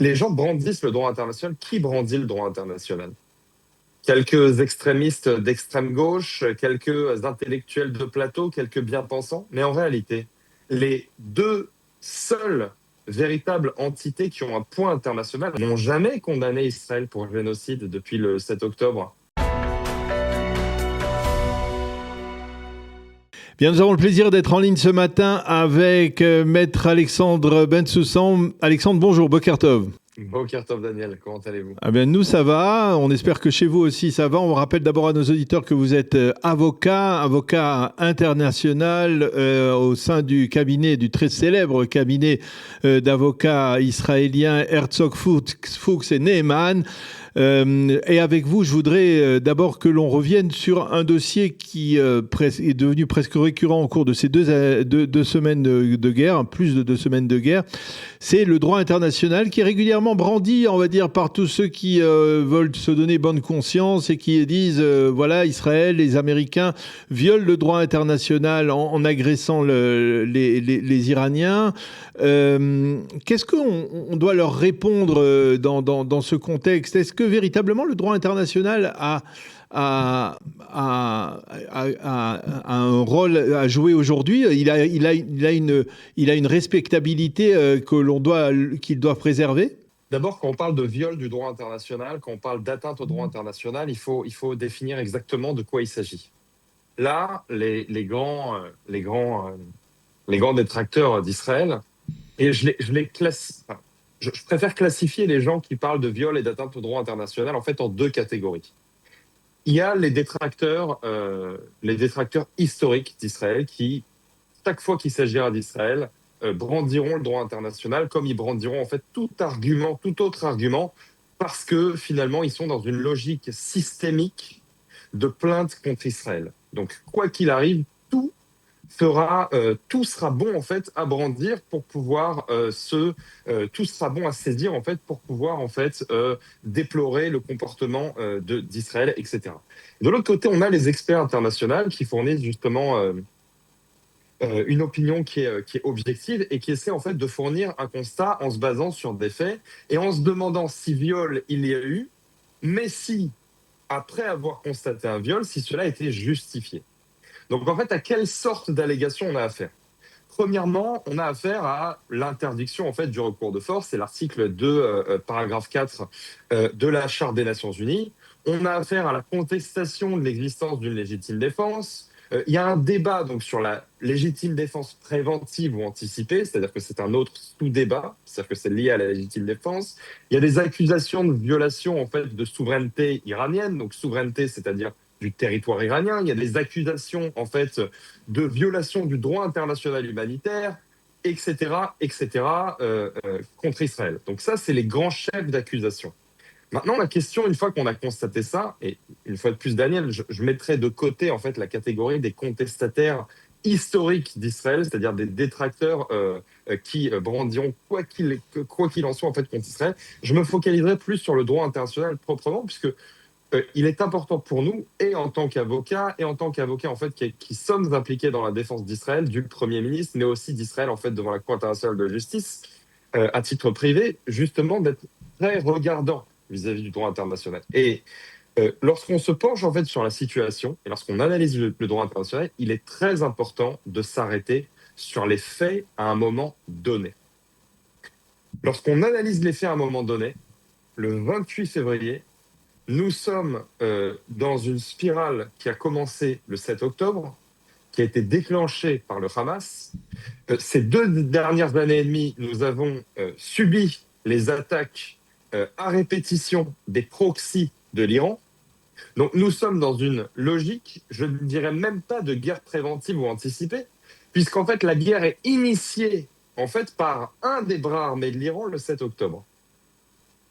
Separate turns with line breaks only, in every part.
Les gens brandissent le droit international. Qui brandit le droit international? Quelques extrémistes d'extrême gauche, quelques intellectuels de plateau, quelques bien-pensants. Mais en réalité, les deux seules véritables entités qui ont un poids international n'ont jamais condamné Israël pour génocide depuis le 7 octobre.
Bien, nous avons le plaisir d'être en ligne ce matin avec Maître Alexandre Bensoussan. Alexandre, bonjour, Boker Tov.
Boker Tov Daniel, comment allez-vous?
Ah bien, nous, ça va. On espère que chez vous aussi, ça va. On rappelle d'abord à nos auditeurs que vous êtes avocat international au sein du cabinet, du très célèbre cabinet d'avocats israéliens Herzog Fuchs et Neeman. Et avec vous, je voudrais d'abord que l'on revienne sur un dossier qui est devenu presque récurrent au cours de ces deux semaines de guerre, plus de 2 semaines de guerre. C'est le droit international qui est régulièrement brandi, on va dire, par tous ceux qui veulent se donner bonne conscience et qui disent, voilà, Israël, les Américains violent le droit international en agressant les Iraniens. Qu'est-ce qu'on doit leur répondre dans ce contexte? Est-ce que véritablement le droit international a un rôle à jouer aujourd'hui? Il a une respectabilité qu'il doit préserver?
D'abord, quand on parle de viol du droit international, quand on parle d'atteinte au droit international, il faut définir exactement de quoi il s'agit. Là, les grands détracteurs d'Israël, et je préfère classifier les gens qui parlent de viol et d'atteinte au droit international en fait en 2 catégories. Il y a les détracteurs historiques d'Israël qui, chaque fois qu'il s'agira d'Israël, brandiront le droit international comme ils brandiront en fait tout autre argument, parce que finalement ils sont dans une logique systémique de plainte contre Israël. Donc quoi qu'il arrive, tout sera bon en fait à brandir pour pouvoir tout sera bon à saisir en fait pour pouvoir en fait déplorer le comportement d'Israël, etc. De l'autre côté, on a les experts internationaux qui fournissent justement une opinion qui est objective et qui essaie en fait de fournir un constat en se basant sur des faits et en se demandant si viol il y a eu, mais si après avoir constaté un viol, si cela a été justifié. Donc, en fait, à quelle sorte d'allégation on a affaire? Premièrement, on a affaire à l'interdiction en fait, du recours de force. C'est l'article 2, paragraphe 4 de la Charte des Nations Unies. On a affaire à la contestation de l'existence d'une légitime défense. Il y a un débat donc, sur la légitime défense préventive ou anticipée, c'est-à-dire que c'est un autre sous-débat, c'est-à-dire que c'est lié à la légitime défense. Il y a des accusations de violation en fait, de souveraineté iranienne, donc souveraineté, c'est-à-dire du territoire iranien. Il y a des accusations en fait de violation du droit international humanitaire, etc., contre Israël. Donc ça, c'est les grands chefs d'accusation. Maintenant, la question, une fois qu'on a constaté ça, et une fois de plus, Daniel, je mettrai de côté en fait la catégorie des contestataires historiques d'Israël, c'est-à-dire des détracteurs qui brandiront quoi qu'il en soit en fait contre Israël. Je me focaliserai plus sur le droit international proprement, puisque il est important pour nous, et en tant qu'avocats en fait, qui sommes impliqués dans la défense d'Israël, du Premier ministre, mais aussi d'Israël en fait devant la Cour internationale de justice, à titre privé, justement d'être très regardant vis-à-vis du droit international. Et lorsqu'on se penche en fait sur la situation et lorsqu'on analyse le droit international, il est très important de s'arrêter sur les faits à un moment donné. Lorsqu'on analyse les faits à un moment donné, le 28 février, nous sommes dans une spirale qui a commencé le 7 octobre, qui a été déclenchée par le Hamas. Ces 2 dernières années et demie, nous avons subi les attaques à répétition des proxys de l'Iran. Donc nous sommes dans une logique, je ne dirais même pas de guerre préventive ou anticipée, puisqu'en fait la guerre est initiée en fait, par un des bras armés de l'Iran le 7 octobre.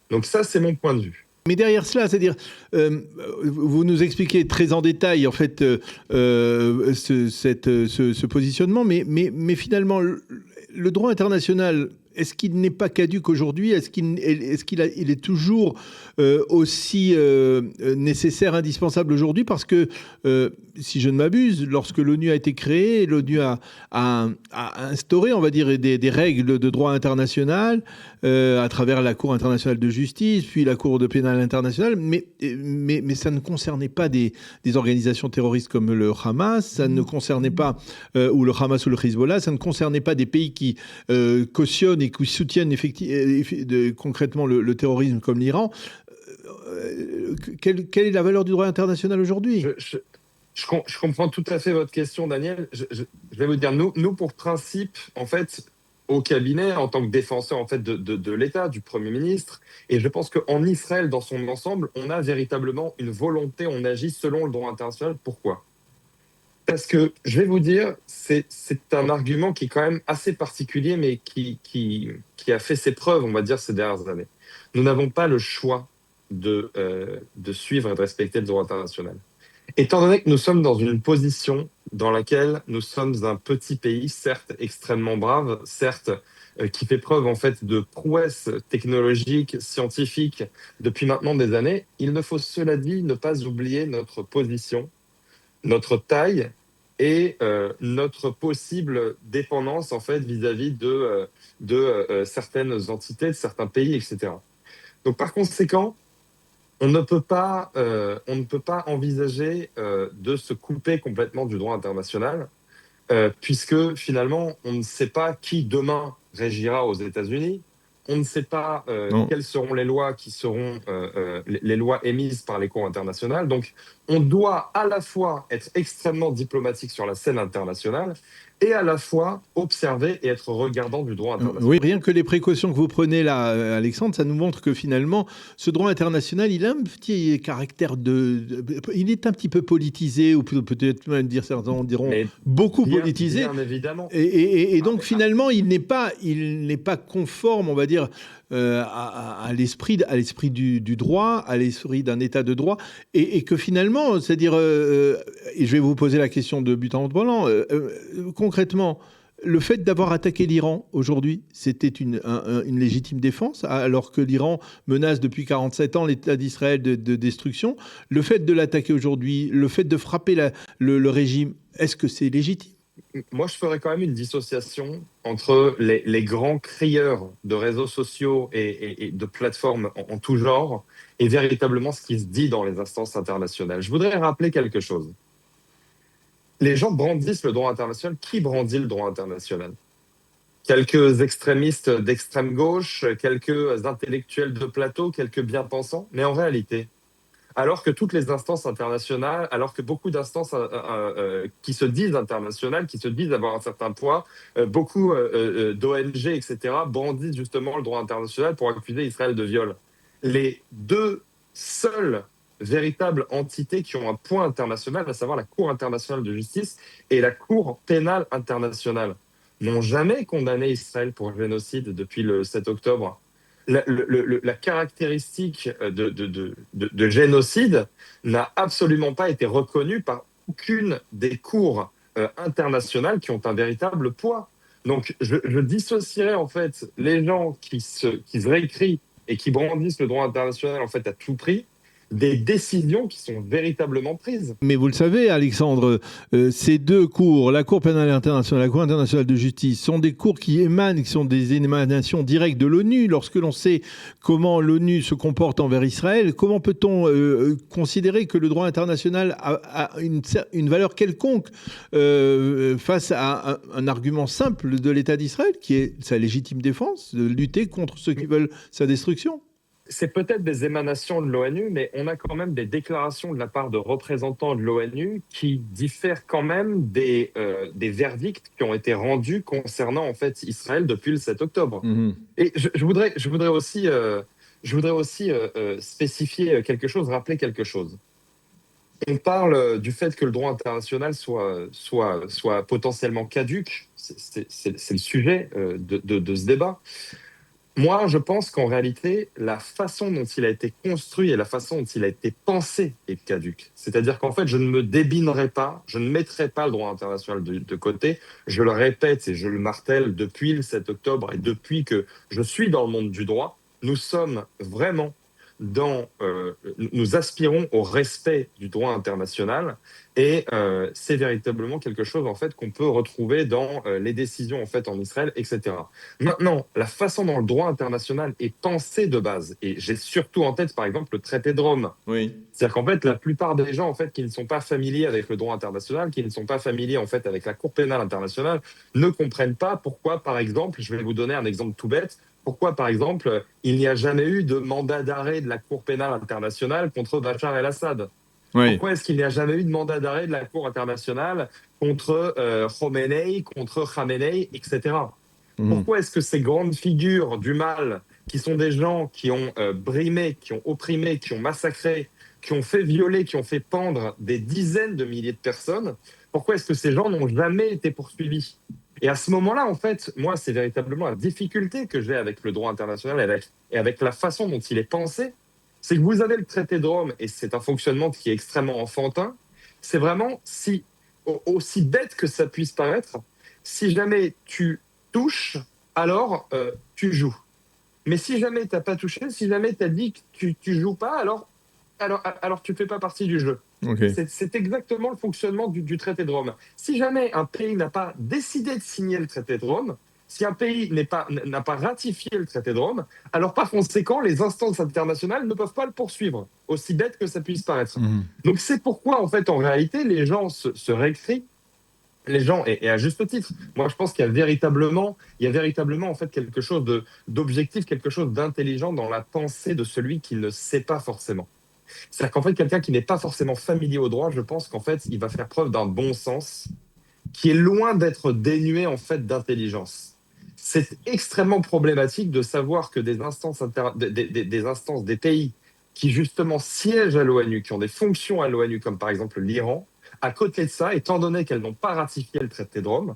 Donc ça, c'est mon point de vue.
Mais derrière cela, c'est-à-dire, vous nous expliquez très en détail en fait ce positionnement, mais finalement, le droit international, est-ce qu'il n'est pas caduc aujourd'hui? Il est toujours aussi nécessaire, indispensable aujourd'hui? Parce que, si je ne m'abuse, lorsque l'ONU a été créée, l'ONU a instauré, on va dire, des règles de droit international à travers la Cour internationale de justice, puis la Cour de pénale internationale, mais ça ne concernait pas des organisations terroristes comme le Hamas, ça ne concernait pas, ou le Hamas ou le Hezbollah, ça ne concernait pas des pays qui cautionnent et qui soutiennent concrètement le terrorisme comme l'Iran. Quelle est la valeur du droit international aujourd'hui?
Je comprends tout à fait votre question, Daniel. Je vais vous dire, nous, pour principe, en fait, au cabinet, en tant que défenseur en fait, de l'État, du Premier ministre, et je pense qu'en Israël, dans son ensemble, on a véritablement une volonté, on agit selon le droit international. Pourquoi? Parce que, je vais vous dire, c'est un argument qui est quand même assez particulier, mais qui a fait ses preuves, on va dire, ces dernières années. Nous n'avons pas le choix de suivre et de respecter le droit international. Étant donné que nous sommes dans une position dans laquelle nous sommes un petit pays, certes extrêmement brave, certes qui fait preuve en fait de prouesse technologique, scientifique depuis maintenant des années, il ne faut cela dit ne pas oublier notre position, notre taille et notre possible dépendance en fait vis-à-vis de certaines entités, de certains pays, etc. Donc par conséquent, on ne peut pas envisager de se couper complètement du droit international, puisque finalement, on ne sait pas qui demain régira aux États-Unis. On ne sait pas
Non.
quelles seront les lois qui seront les lois émises par les cours internationales. Donc, on doit à la fois être extrêmement diplomatique sur la scène internationale et à la fois observer et être regardant du droit international.
Oui, rien que les précautions que vous prenez là, Alexandre, ça nous montre que finalement, ce droit international, il a un petit caractère il est un petit peu politisé, ou peut-être même dire, certains diront
Mais
beaucoup politisé.
bien évidemment.
Et donc finalement, il n'est pas conforme, on va dire, à l'esprit du droit, à l'esprit d'un état de droit, et que finalement, c'est-à-dire, et je vais vous poser la question de but en blanc, concrètement, le fait d'avoir attaqué l'Iran aujourd'hui, c'était une légitime défense, alors que l'Iran menace depuis 47 ans l'État d'Israël de destruction. Le fait de l'attaquer aujourd'hui, le fait de frapper le régime, est-ce que c'est légitime?
Moi, je ferais quand même une dissociation entre les grands crieurs de réseaux sociaux et de plateformes en tout genre et véritablement ce qui se dit dans les instances internationales. Je voudrais rappeler quelque chose. Les gens brandissent le droit international. Qui brandit le droit international? Quelques extrémistes d'extrême gauche, quelques intellectuels de plateau, quelques bien-pensants. Mais en réalité, alors que toutes les instances internationales, alors que beaucoup d'instances qui se disent internationales, qui se disent avoir un certain poids, beaucoup d'ONG, etc., brandissent justement le droit international pour accuser Israël de viol. Les deux seules véritables entités qui ont un poids international, à savoir la Cour internationale de justice et la Cour pénale internationale, n'ont jamais condamné Israël pour génocide depuis le 7 octobre. La caractéristique de génocide n'a absolument pas été reconnue par aucune des cours internationales qui ont un véritable poids. Donc, je dissocierais en fait les gens qui se réécrivent et qui brandissent le droit international en fait à tout prix des décisions qui sont véritablement prises.
Mais vous le savez, Alexandre, ces deux cours, la Cour pénale internationale, la Cour internationale de justice, sont des cours qui sont des émanations directes de l'ONU. Lorsque l'on sait comment l'ONU se comporte envers Israël, comment peut-on considérer que le droit international a une valeur quelconque face à un argument simple de l'État d'Israël, qui est sa légitime défense, de lutter contre ceux qui veulent sa destruction?
C'est peut-être des émanations de l'ONU, mais on a quand même des déclarations de la part de représentants de l'ONU qui diffèrent quand même des verdicts qui ont été rendus concernant en fait Israël depuis le 7 octobre.
Mmh.
Et je voudrais aussi spécifier quelque chose, rappeler quelque chose. On parle du fait que le droit international soit potentiellement caduc. C'est le sujet de ce débat. Moi, je pense qu'en réalité, la façon dont il a été construit et la façon dont il a été pensé est caduque. C'est-à-dire qu'en fait, je ne me débinerai pas, je ne mettrai pas le droit international de côté. Je le répète et je le martèle depuis le 7 octobre et depuis que je suis dans le monde du droit. Nous sommes vraiment nous aspirons au respect du droit international et c'est véritablement quelque chose en fait qu'on peut retrouver dans les décisions en fait en Israël, etc. Maintenant, la façon dont le droit international est pensé de base, et j'ai surtout en tête par exemple le traité de Rome.
Oui.
C'est-à-dire qu'en fait, la plupart des gens en fait qui ne sont pas familiers avec le droit international, qui ne sont pas familiers en fait avec la Cour pénale internationale, ne comprennent pas pourquoi, par exemple, je vais vous donner un exemple tout bête. Pourquoi, par exemple, il n'y a jamais eu de mandat d'arrêt de la Cour pénale internationale contre Bachar el-Assad?
Oui.
Pourquoi est-ce qu'il n'y a jamais eu de mandat d'arrêt de la Cour internationale contre Khomeini, contre Khamenei, etc.
Mhm.
Pourquoi est-ce que ces grandes figures du mal, qui sont des gens qui ont brimé, qui ont opprimé, qui ont massacré, qui ont fait violer, qui ont fait pendre des dizaines de milliers de personnes, pourquoi est-ce que ces gens n'ont jamais été poursuivis? Et à ce moment-là, en fait, moi, c'est véritablement la difficulté que j'ai avec le droit international et avec la façon dont il est pensé. C'est que vous avez le traité de Rome, et c'est un fonctionnement qui est extrêmement enfantin. C'est vraiment, aussi bête que ça puisse paraître, si jamais tu touches, alors tu joues. Mais si jamais tu n'as pas touché, si jamais tu as dit que tu ne joues pas, alors tu ne fais pas partie du jeu.
Ok.
C'est exactement le fonctionnement du traité de Rome. Si jamais un pays n'a pas décidé de signer le traité de Rome, si un pays n'a pas ratifié le traité de Rome, alors par conséquent, les instances internationales ne peuvent pas le poursuivre, aussi bête que ça puisse paraître.
Mhm.
Donc c'est pourquoi, en fait, en réalité, les gens se récrient, les gens, et à juste titre. Moi, je pense qu'il y a véritablement en fait quelque chose d'objectif, quelque chose d'intelligent dans la pensée de celui qui ne sait pas forcément. C'est-à-dire qu'en fait, quelqu'un qui n'est pas forcément familier au droit, je pense qu'en fait, il va faire preuve d'un bon sens qui est loin d'être dénué en fait d'intelligence. C'est extrêmement problématique de savoir que des instances, des pays qui justement siègent à l'ONU, qui ont des fonctions à l'ONU, comme par exemple l'Iran, à côté de ça, étant donné qu'elles n'ont pas ratifié le traité de Rome,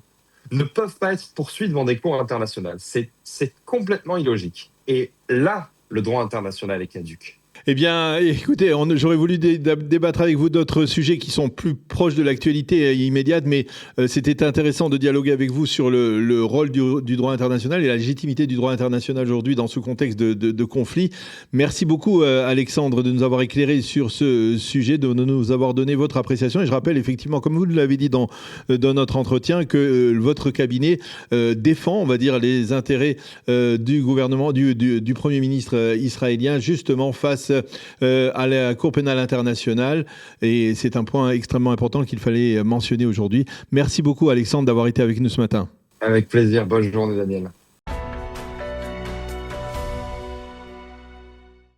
ne peuvent pas être poursuivies devant des cours internationales. C'est complètement illogique. Et là, le droit international est caduque.
Eh bien, écoutez, j'aurais voulu débattre avec vous d'autres sujets qui sont plus proches de l'actualité immédiate, mais c'était intéressant de dialoguer avec vous sur le rôle du droit international et la légitimité du droit international aujourd'hui dans ce contexte de conflit. Merci beaucoup, Alexandre, de nous avoir éclairé sur ce sujet, de nous avoir donné votre appréciation. Et je rappelle effectivement, comme vous l'avez dit dans notre entretien, que votre cabinet défend, on va dire, les intérêts du gouvernement, du Premier ministre israélien, justement face à la Cour pénale internationale. Et c'est un point extrêmement important qu'il fallait mentionner aujourd'hui. Merci beaucoup, Alexandre, d'avoir été avec nous ce matin.
Avec plaisir. Bonne journée, Daniel.